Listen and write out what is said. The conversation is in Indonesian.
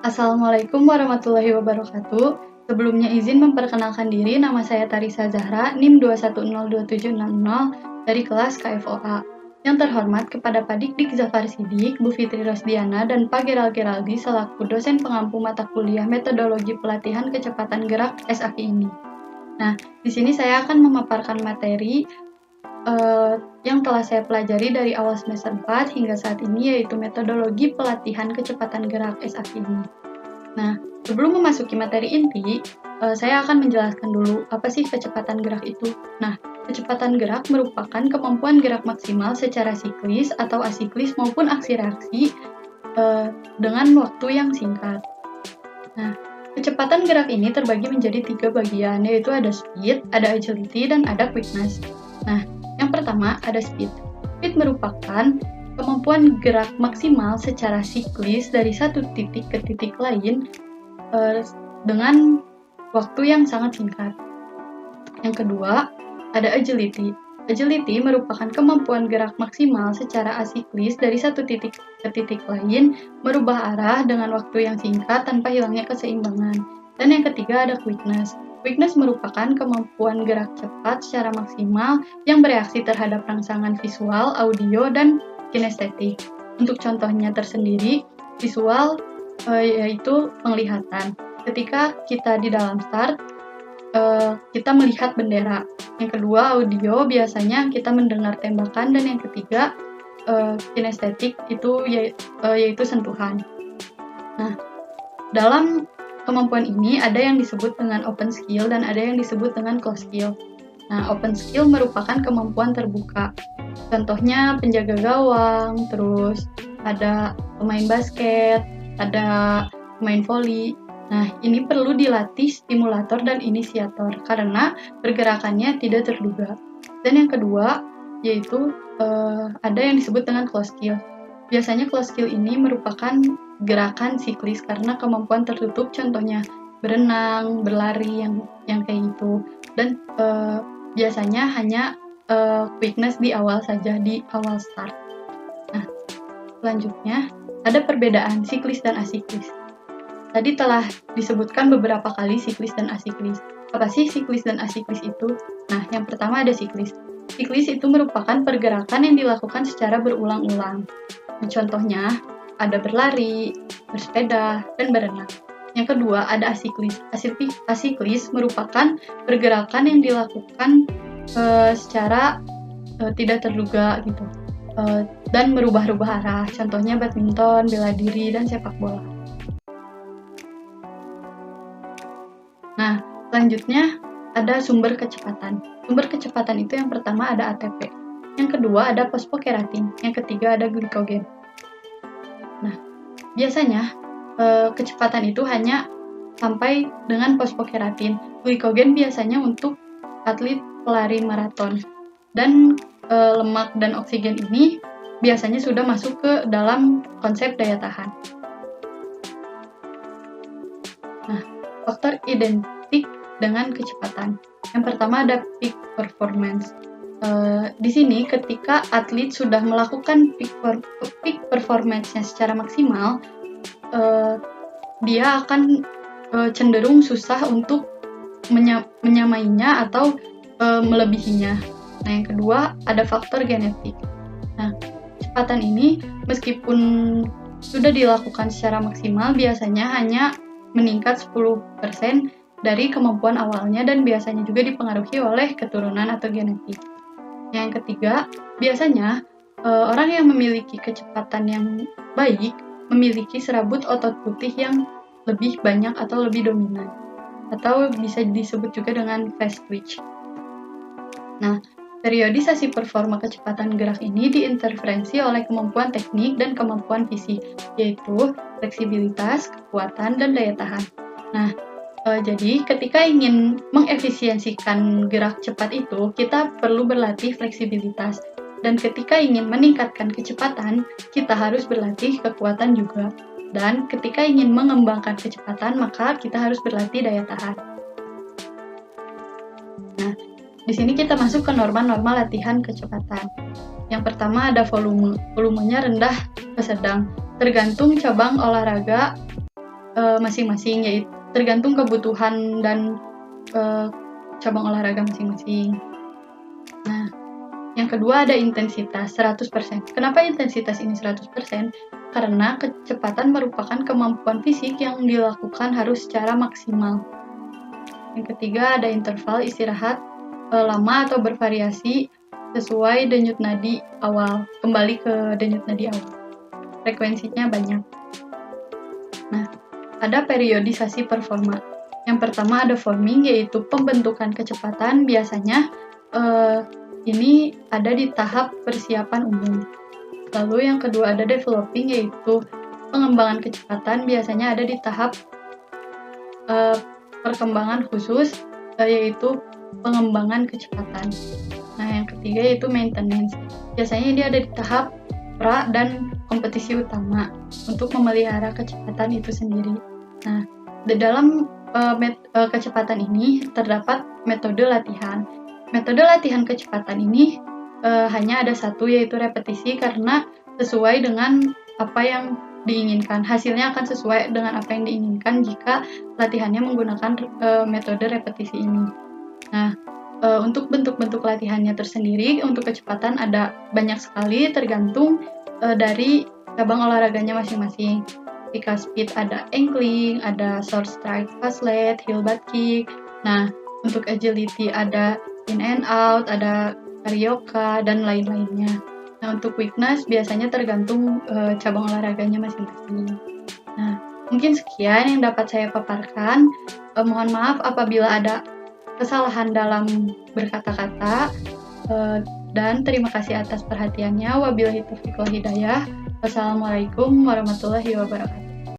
Assalamualaikum warahmatullahi wabarakatuh. Sebelumnya izin memperkenalkan diri, nama saya Tarisa Zahra, NIM 2102760 dari kelas KFOA. Yang terhormat kepada Pak Dik Zafar Sidik, Bu Fitri Rosdiana, dan Pak Geral Geraldi selaku dosen pengampu mata kuliah metodologi pelatihan kecepatan gerak SAK ini. Nah, di sini saya akan memaparkan materi yang telah saya pelajari dari awal semester 4 hingga saat ini, yaitu metodologi pelatihan kecepatan gerak SAK ini. Nah, sebelum memasuki materi inti, saya akan menjelaskan dulu apa sih kecepatan gerak itu. Nah, kecepatan gerak merupakan kemampuan gerak maksimal secara siklis atau asiklis maupun aksi reaksi dengan waktu yang singkat. Nah, kecepatan gerak ini terbagi menjadi 3 bagian, yaitu ada speed, ada agility, dan ada quickness. Nah, yang pertama ada speed. Speed merupakan kemampuan gerak maksimal secara siklis dari satu titik ke titik lain dengan waktu yang sangat singkat. Yang kedua, ada agility. Agility merupakan kemampuan gerak maksimal secara asiklis dari satu titik ke titik lain, merubah arah dengan waktu yang singkat tanpa hilangnya keseimbangan. Dan yang ketiga ada quickness. Quickness merupakan kemampuan gerak cepat secara maksimal yang bereaksi terhadap rangsangan visual, audio, dan kinestetik. Untuk contohnya tersendiri, visual yaitu penglihatan. Ketika kita di dalam start, kita melihat bendera. Yang kedua, audio, biasanya kita mendengar tembakan. Dan yang ketiga, kinestetik itu yaitu sentuhan. Nah, dalam kemampuan ini ada yang disebut dengan open skill dan ada yang disebut dengan closed skill. Nah, open skill merupakan kemampuan terbuka. Contohnya penjaga gawang, terus ada pemain basket, ada pemain voli. Nah, ini perlu dilatih stimulator dan inisiator karena pergerakannya tidak terduga. Dan yang kedua, yaitu ada yang disebut dengan closed skill. Biasanya closed skill ini merupakan gerakan siklis karena kemampuan tertutup, contohnya berenang, berlari, yang kayak gitu. Dan biasanya hanya quickness di awal saja, di awal start. Nah, selanjutnya ada perbedaan siklis dan asiklis. Tadi telah disebutkan beberapa kali siklis dan asiklis. Apa sih siklis dan asiklis itu? Nah, yang pertama ada siklis. Siklis itu merupakan pergerakan yang dilakukan secara berulang-ulang. Nah, contohnya ada berlari, bersepeda, dan berenang. Yang kedua ada asiklis. Asiklis merupakan pergerakan yang dilakukan secara tidak terduga gitu, dan merubah-rubah arah. Contohnya badminton, bela diri, dan sepak bola. Nah, selanjutnya ada sumber kecepatan. Sumber kecepatan itu yang pertama ada ATP, yang kedua ada fosfokeratin, yang ketiga ada glikogen. Nah, biasanya kecepatan itu hanya sampai dengan fosfokeratin. Glikogen biasanya untuk atlet pelari maraton. Dan lemak dan oksigen ini biasanya sudah masuk ke dalam konsep daya tahan. Nah, faktor identik dengan kecepatan. Yang pertama ada peak performance. Di sini ketika atlet sudah melakukan peak performance-nya secara maksimal, dia akan cenderung susah untuk menyamainya atau melebihinya. Nah, yang kedua ada faktor genetik. Nah, kecepatan ini meskipun sudah dilakukan secara maksimal, biasanya hanya meningkat 10% dari kemampuan awalnya dan biasanya juga dipengaruhi oleh keturunan atau genetik. Yang ketiga, biasanya orang yang memiliki kecepatan yang baik memiliki serabut otot putih yang lebih banyak atau lebih dominan, atau bisa disebut juga dengan fast twitch. Nah, periodisasi performa kecepatan gerak ini diinterferensi oleh kemampuan teknik dan kemampuan fisik, yaitu fleksibilitas, kekuatan, dan daya tahan. Nah, jadi ketika ingin mengefisiensikan gerak cepat itu, kita perlu berlatih fleksibilitas. Dan ketika ingin meningkatkan kecepatan, kita harus berlatih kekuatan juga. Dan ketika ingin mengembangkan kecepatan, maka kita harus berlatih daya tahan. Nah, di sini kita masuk ke norma-norma latihan kecepatan. Yang pertama ada volume. Volumenya rendah ke sedang. Tergantung cabang olahraga masing-masing, yaitu tergantung kebutuhan dan cabang olahraga masing-masing. Nah, yang kedua ada intensitas 100%. Kenapa intensitas ini 100%? Karena kecepatan merupakan kemampuan fisik yang dilakukan harus secara maksimal. Yang ketiga ada interval istirahat lama atau bervariasi sesuai denyut nadi awal. Kembali ke denyut nadi awal. Frekuensinya banyak. Nah, ada periodisasi performa. Yang pertama ada forming, yaitu pembentukan kecepatan. Biasanya ini ada di tahap persiapan umum. Lalu yang kedua ada developing, yaitu pengembangan kecepatan. Biasanya ada di tahap perkembangan khusus, yaitu pengembangan kecepatan. Nah, yang ketiga yaitu maintenance. Biasanya dia ada di tahap pra dan kompetisi utama untuk memelihara kecepatan itu sendiri. Nah, di dalam kecepatan ini terdapat metode latihan. Metode latihan kecepatan ini hanya ada satu, yaitu repetisi, karena sesuai dengan apa yang diinginkan. Hasilnya akan sesuai dengan apa yang diinginkan jika latihannya menggunakan metode repetisi ini. Nah, untuk bentuk-bentuk latihannya tersendiri untuk kecepatan ada banyak sekali, tergantung dari cabang olahraganya masing-masing. Ketika speed ada angling, ada short strike, fast lead, heel butt kick. Nah, untuk agility ada in and out, ada carioca, dan lain-lainnya. Nah, untuk weakness biasanya tergantung cabang olahraganya masing-masing. Nah, mungkin sekian yang dapat saya paparkan. Mohon maaf apabila ada kesalahan dalam berkata-kata, dan terima kasih atas perhatiannya. Wabillahi taufiq wal hidayah. Wassalamualaikum warahmatullahi wabarakatuh.